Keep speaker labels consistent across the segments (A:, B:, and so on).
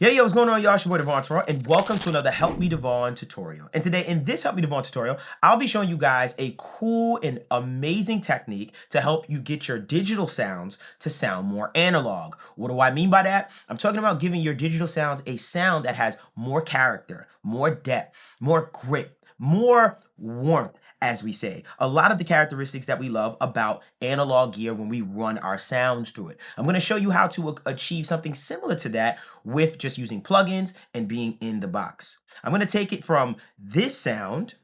A: Yo, what's going on, y'all? It's your boy Devvon, and welcome to another Help Me Devvon tutorial. And today, in this Help Me Devvon tutorial, I'll be showing you guys a cool and amazing technique to help you get your digital sounds to sound more analog. What do I mean by that? I'm talking about giving your digital sounds a sound that has more character, more depth, more grit, more warmth, as we say. A lot of the characteristics that we love about analog gear when we run our sounds through it. I'm going to show you how to achieve something similar to that with just using plugins and being in the box. I'm going to take it from this sound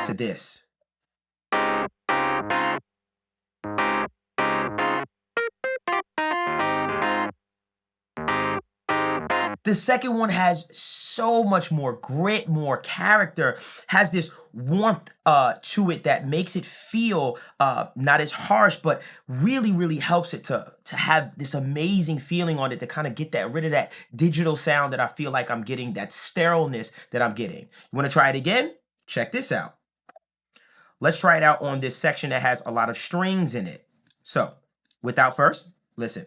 A: to this. The second one has so much more grit, more character, has this warmth to it that makes it feel not as harsh, but really helps it to have this amazing feeling on it to kind of get rid of that digital sound that I feel like I'm getting, that sterileness that I'm getting. You want to try it again? Check this out. Let's try it out on this section that has a lot of strings in it. So, without first, listen.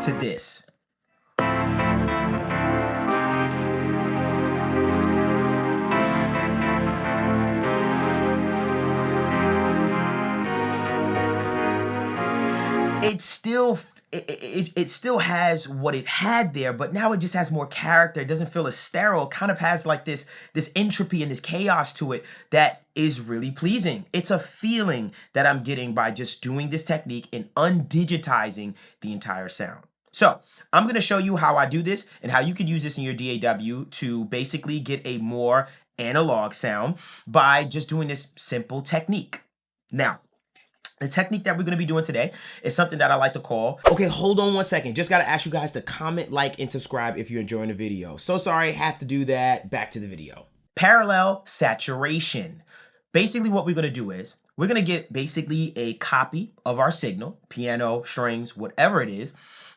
A: To this. It still has what it had there, but now it just has more character. It doesn't feel as sterile. It kind of has like this entropy and this chaos to it that is really pleasing. It's a feeling that I'm getting by just doing this technique and undigitizing the entire sound. So I'm going to show you how I do this and how you could use this in your DAW to basically get a more analog sound by just doing this simple technique. Now, the technique that we're going to be doing today is something that I like to call, okay, hold on one second. Just got to ask you guys to comment, like, and subscribe if you're enjoying the video. So sorry, have to do that. Back to the video. Parallel saturation. Basically what we're going to do is we're going to get basically a copy of our signal, piano, strings, whatever it is,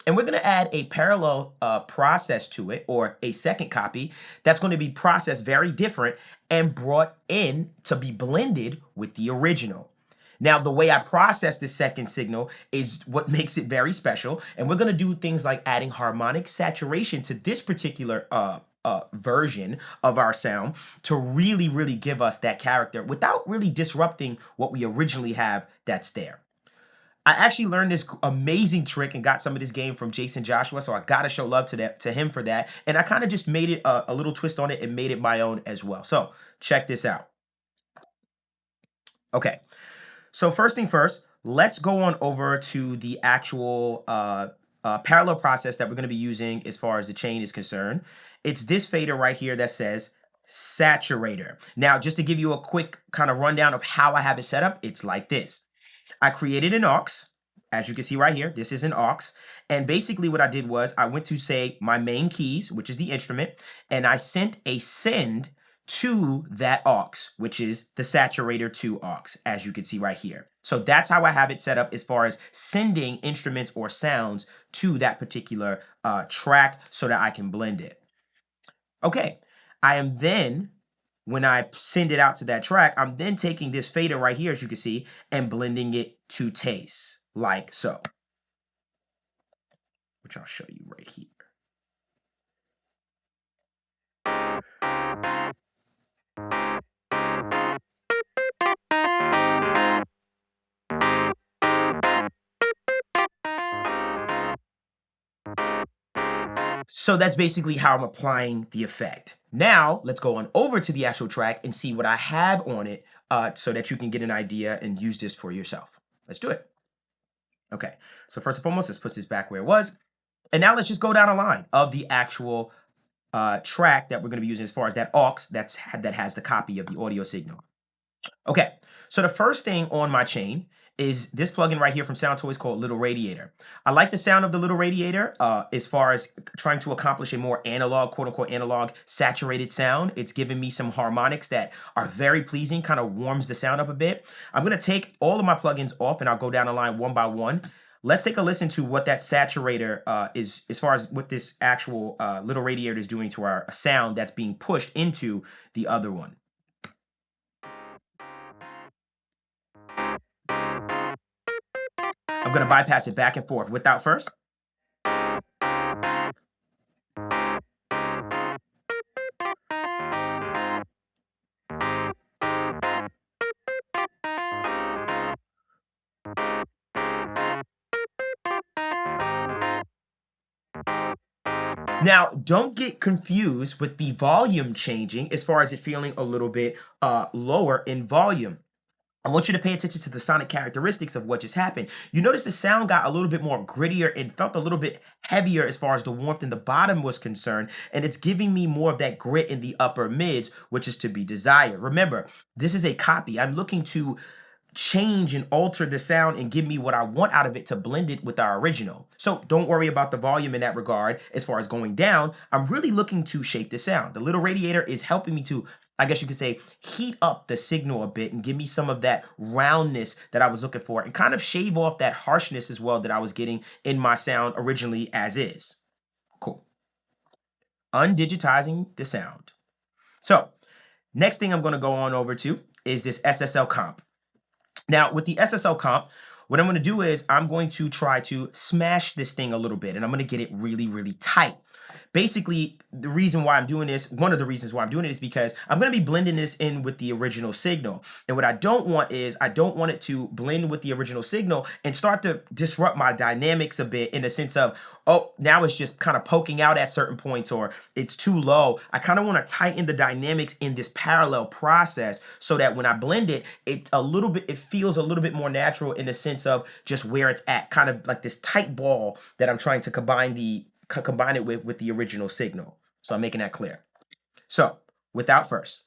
A: and we're going to add a parallel process to it, or a second copy that's going to be processed very different and brought in to be blended with the original. Now, the way I process this second signal is what makes it very special. And we're going to do things like adding harmonic saturation to this particular version of our sound to really give us that character without really disrupting what we originally have that's there. I actually learned this amazing trick and got some of this game from Jason Joshua, so I gotta show love to him for that. And I kind of just made it a little twist on it and made it my own as well. So check this out. Okay. So first thing first, let's go on over to the actual parallel process that we're going to be using as far as the chain is concerned. It's this fader right here that says saturator. Now, just to give you a quick kind of rundown of how I have it set up, it's like this. I created an aux. As you can see right here, this is an aux. And basically what I did was I went to, say, my main keys, which is the instrument, and I sent a send to that aux, which is the saturator to aux, as you can see right here. So that's how I have it set up as far as sending instruments or sounds to that particular track so that I can blend it. Okay, I am then, when I send it out to that track, I'm then taking this fader right here, as you can see, and blending it to taste, like so, which I'll show you right here. So that's basically how I'm applying the effect. Now, let's go on over to the actual track and see what I have on it so that you can get an idea and use this for yourself. Let's do it. Okay, so first and foremost, let's put this back where it was. And now let's just go down a line of the actual track that we're going to be using as far as that aux that has the copy of the audio signal. Okay, so the first thing on my chain is this plugin right here from SoundToys called Little Radiator. I like the sound of the Little Radiator as far as trying to accomplish a more analog, quote unquote, analog saturated sound. It's giving me some harmonics that are very pleasing, kind of warms the sound up a bit. I'm going to take all of my plugins off and I'll go down the line one by one. Let's take a listen to what that saturator is, as far as what this actual Little Radiator is doing to our sound that's being pushed into the other one. I'm going to bypass it back and forth without first. Now, don't get confused with the volume changing as far as it feeling a little bit lower in volume. I want you to pay attention to the sonic characteristics of what just happened. You notice the sound got a little bit more grittier and felt a little bit heavier as far as the warmth in the bottom was concerned, and it's giving me more of that grit in the upper mids, which is to be desired. Remember, this is a copy. I'm looking to change and alter the sound and give me what I want out of it to blend it with our original. So don't worry about the volume in that regard. As far as going down, I'm really looking to shape the sound. The Little Radiator is helping me to, I guess you could say, heat up the signal a bit and give me some of that roundness that I was looking for and kind of shave off that harshness as well that I was getting in my sound originally as is. Cool. Undigitizing the sound. So next thing I'm going to go on over to is this SSL comp. Now, with the SSL comp, what I'm going to do is I'm going to try to smash this thing a little bit, and I'm going to get it really, really tight. Basically, the reason why I'm doing this, one of the reasons why I'm doing it is because I'm going to be blending this in with the original signal. And what I don't want is I don't want it to blend with the original signal and start to disrupt my dynamics a bit in the sense of, oh, now it's just kind of poking out at certain points or it's too low. I kind of want to tighten the dynamics in this parallel process so that when I blend it, it feels a little bit more natural in the sense of just where it's at, kind of like this tight ball that I'm trying to combine it with the original signal. So I'm making that clear. So without first.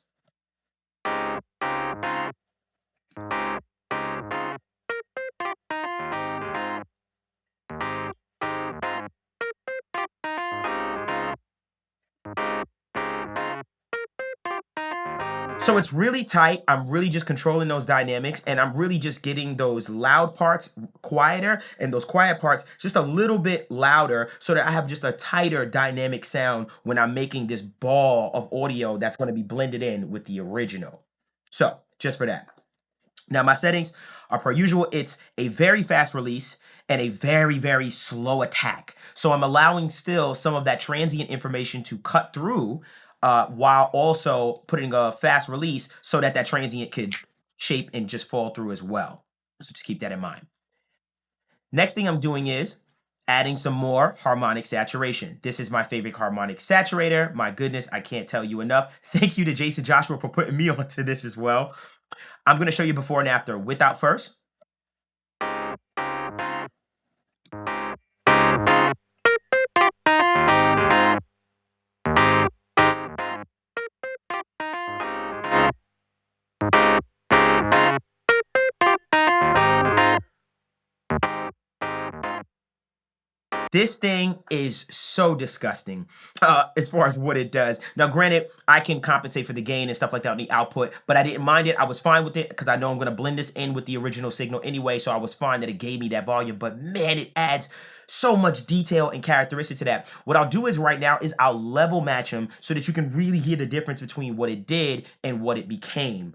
A: So it's really tight. I'm really just controlling those dynamics and I'm really just getting those loud parts quieter and those quiet parts just a little bit louder so that I have just a tighter dynamic sound when I'm making this ball of audio that's going to be blended in with the original. So just for that. Now my settings are per usual. It's a very fast release and a very, very slow attack. So I'm allowing still some of that transient information to cut through while also putting a fast release so that that transient could shape and just fall through as well. So just keep that in mind. Next thing I'm doing is adding some more harmonic saturation. This is my favorite harmonic saturator. My goodness, I can't tell you enough. Thank you to Jason Joshua for putting me onto this as well. I'm going to show you before and after without first. This thing is so disgusting as far as what it does. Now, granted, I can compensate for the gain and stuff like that on the output, but I didn't mind it. I was fine with it because I know I'm going to blend this in with the original signal anyway, so I was fine that it gave me that volume. But man, it adds so much detail and characteristic to that. What I'll do is right now is I'll level match them so that you can really hear the difference between what it did and what it became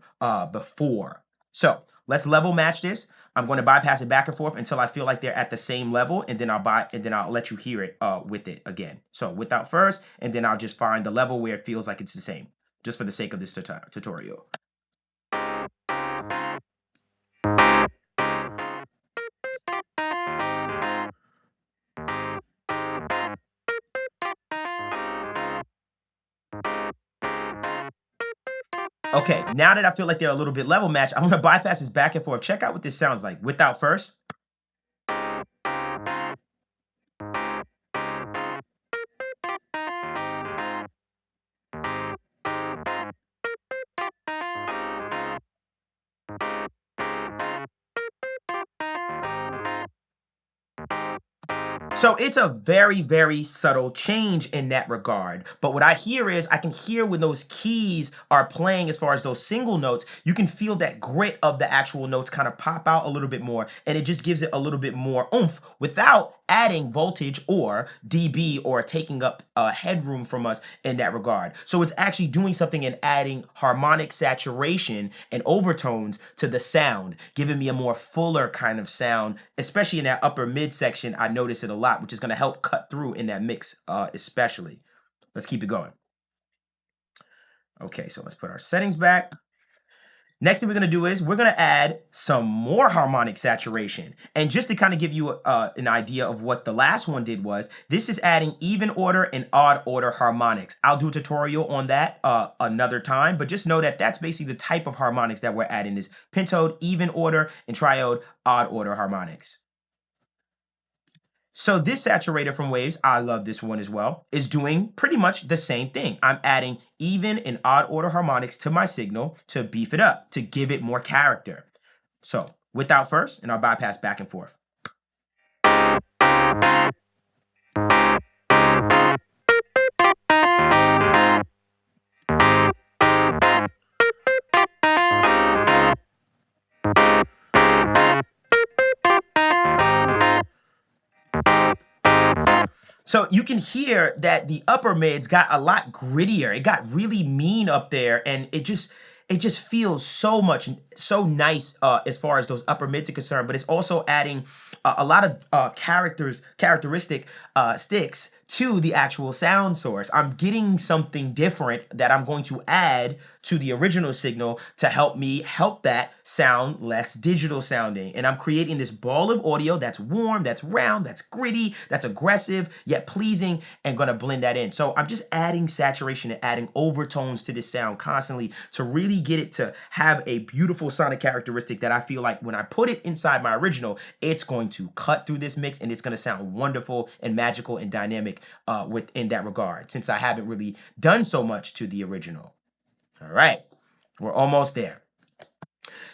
A: before. So let's level match this. I'm going to bypass it back and forth until I feel like they're at the same level, and then I'll let you hear it with it again. So without first, and then I'll just find the level where it feels like it's the same, just for the sake of this tutorial. Okay, now that I feel like they're a little bit level matched, I'm going to bypass this back and forth. Check out what this sounds like without first. So it's a very, very subtle change in that regard. But what I hear is I can hear when those keys are playing as far as those single notes, you can feel that grit of the actual notes kind of pop out a little bit more. And it just gives it a little bit more oomph without adding voltage or dB or taking up headroom from us in that regard. So it's actually doing something and adding harmonic saturation and overtones to the sound, giving me a more fuller kind of sound, especially in that upper mid section. I notice it a lot, which is going to help cut through in that mix especially. Let's keep it going. Okay, so let's put our settings back. Next thing we're going to do is we're going to add some more harmonic saturation. And just to kind of give you an idea of what the last one did was, this is adding even order and odd order harmonics. I'll do a tutorial on that another time, but just know that that's basically the type of harmonics that we're adding is pentode, even order, and triode, odd order harmonics. So this saturator from Waves, I love this one as well, is doing pretty much the same thing. I'm adding even and odd order harmonics to my signal to beef it up, to give it more character. So without first, and I'll bypass back and forth. So you can hear that the upper mids got a lot grittier. It got really mean up there, and it just feels so nice as far as those upper mids are concerned. But it's also adding a lot of characteristic sticks to the actual sound source. I'm getting something different that I'm going to add to the original signal to help me help that sound less digital sounding. And I'm creating this ball of audio that's warm, that's round, that's gritty, that's aggressive, yet pleasing, and gonna blend that in. So I'm just adding saturation and adding overtones to this sound constantly to really get it to have a beautiful sonic characteristic that I feel like when I put it inside my original, it's going to cut through this mix and it's gonna sound wonderful and magical and dynamic within that regard, since I haven't really done so much to the original. All right, we're almost there.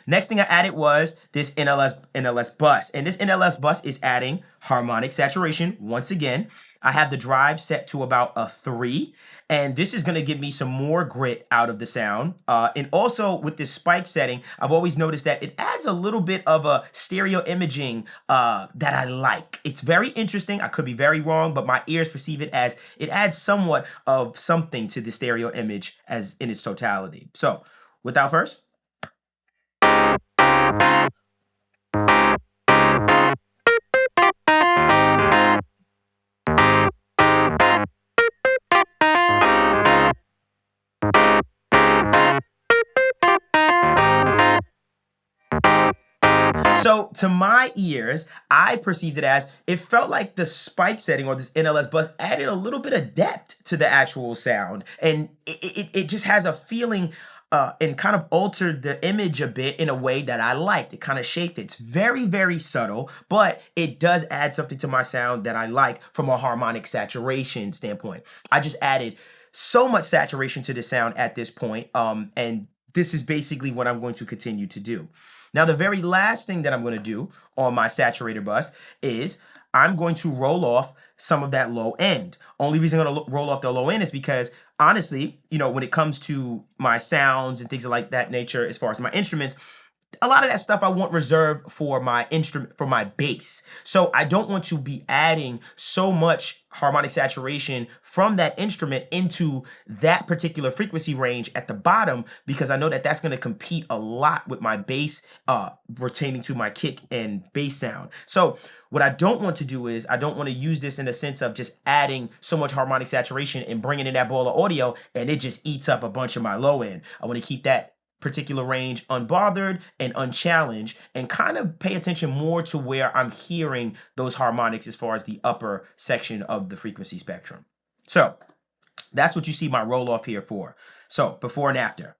A: Next thing I added was this NLS bus, and this NLS bus is adding harmonic saturation once again. I have the drive set to about a 3, and this is going to give me some more grit out of the sound. And also with this spike setting, I've always noticed that it adds a little bit of a stereo imaging that I like. It's very interesting. I could be very wrong, but my ears perceive it as it adds somewhat of something to the stereo image as in its totality. So without first. So to my ears, I perceived it as it felt like the spike setting or this NLS bus added a little bit of depth to the actual sound. And it just has a feeling and kind of altered the image a bit in a way that I liked. It kind of shaped it. It's very, very subtle, but it does add something to my sound that I like from a harmonic saturation standpoint. I just added so much saturation to the sound at this point, and this is basically what I'm going to continue to do. Now, the very last thing that I'm going to do on my saturator bus is I'm going to roll off some of that low end. Only reason I'm going to roll off the low end is because, honestly, you know, when it comes to my sounds and things like that nature, as far as my instruments, a lot of that stuff I want reserved for my instrument, for my bass. So I don't want to be adding so much harmonic saturation from that instrument into that particular frequency range at the bottom, because I know that that's going to compete a lot with my bass retaining to my kick and bass sound. So what I don't want to do is I don't want to use this in the sense of just adding so much harmonic saturation and bringing in that ball of audio and it just eats up a bunch of my low end. I want to keep that particular range unbothered and unchallenged and kind of pay attention more to where I'm hearing those harmonics as far as the upper section of the frequency spectrum. So that's what you see my roll off here for. So before and after.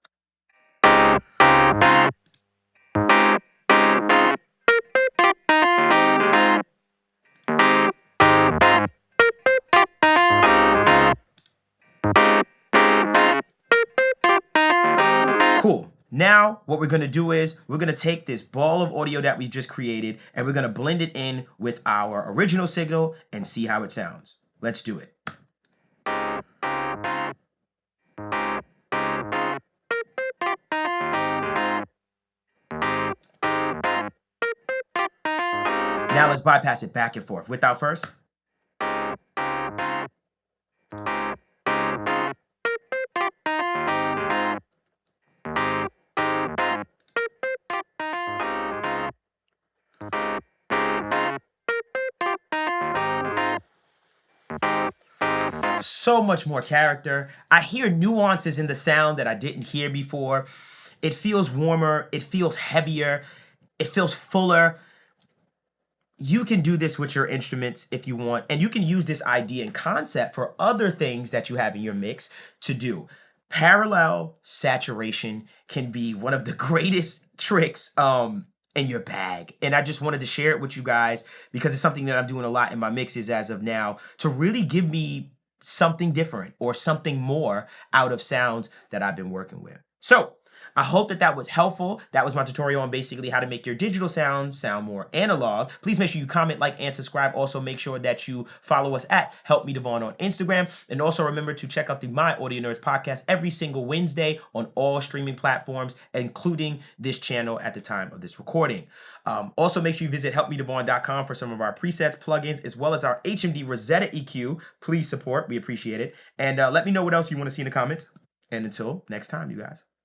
A: Cool. Now, what we're gonna do is we're gonna take this ball of audio that we've just created and we're gonna blend it in with our original signal and see how it sounds. Let's do it. Now let's bypass it back and forth. Without first. So much more character. I hear nuances in the sound that I didn't hear before. It feels warmer, it feels heavier, it feels fuller. You can do this with your instruments if you want, and you can use this idea and concept for other things that you have in your mix to do. Parallel saturation can be one of the greatest tricks in your bag. And I just wanted to share it with you guys because it's something that I'm doing a lot in my mixes as of now to really give me something different or something more out of sounds that I've been working with. So I hope that that was helpful. That was my tutorial on basically how to make your digital sound more analog. Please make sure you comment, like, and subscribe. Also, make sure that you follow us at Help Me Devvon on Instagram. And also remember to check out the My Audio Nerds podcast every single Wednesday on all streaming platforms, including this channel at the time of this recording. Also, make sure you visit helpmedevvon.com for some of our presets, plugins, as well as our HMD Rosetta EQ. Please support. We appreciate it. And let me know what else you want to see in the comments. And until next time, you guys.